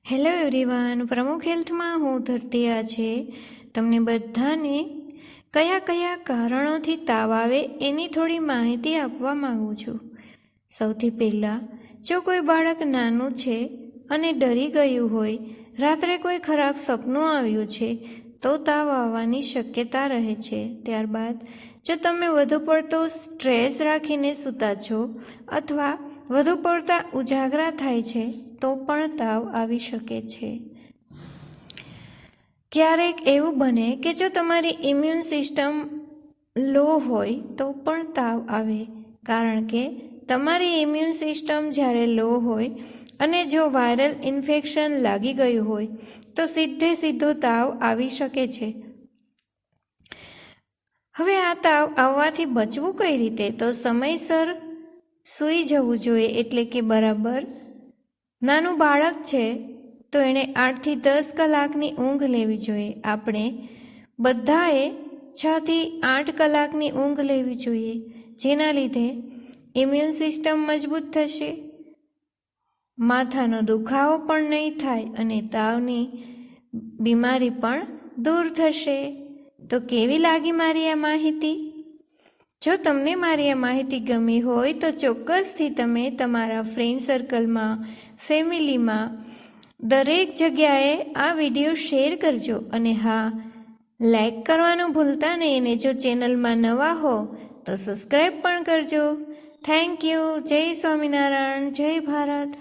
Hello everyone, પ્રમુખ હેલ્થમાં હું ધરતી આજે તમને બધાને કયા કયા કારણોથી તાવ આવે એની થોડી માહિતી આપવા માંગુ છું. સૌથી પહેલાં, જો કોઈ બાળક નાનું છે અને ડરી ગયું હોય, રાત્રે કોઈ ખરાબ સપનું આવ્યું છે તો તાવ આવવાની શક્યતા રહે છે. ત્યારબાદ, જો તમે વધુ પડતો સ્ટ્રેસ રાખીને સૂતા છો અથવા વધુ પડતા ઉજાગરા થાય છે તો પણ તાવ આવી શકે છે. ક્યારેક એવું બને કે જો તમારી ઇમ્યુન સિસ્ટમ લો હોય તો પણ તાવ આવે, કારણ કે તમારી ઇમ્યુન સિસ્ટમ જ્યારે લો હોય અને જો વાયરલ ઇન્ફેક્શન લાગી ગયું હોય તો સીધો તાવ આવી શકે છે. હવે આ તાવ આવવાથી બચવું કઈ રીતે? તો સમયસર સૂઈ જવું જોઈએ, એટલે કે બરાબર. નાનું બાળક છે તો એણે 8 થી 10 કલાકની ઊંઘ લેવી જોઈએ. આપણે બધાએ 6 થી 8 કલાકની ઊંઘ લેવી જોઈએ, જેના લીધે ઇમ્યુન સિસ્ટમ મજબૂત થશે, માથાનો દુખાવો પણ નહીં થાય અને તાવની બીમારી પણ દૂર થશે. તો કેવી લાગી મારી આ માહિતી? જો તમને મારી આ માહિતી ગમી હોય તો ચોક્કસથી તમે તમારા ફ્રેન્ડ સર્કલમાં, ફેમિલીમાં, દરેક જગ્યાએ આ વિડીયો શેર કરજો. અને હા, લાઈક કરવાનું ભૂલતા નહીં, અને જો ચેનલમાં નવા હો તો સબસ્ક્રાઈબ પણ કરજો. Thank you. જય સ્વામિનારાયણ. જય ભારત.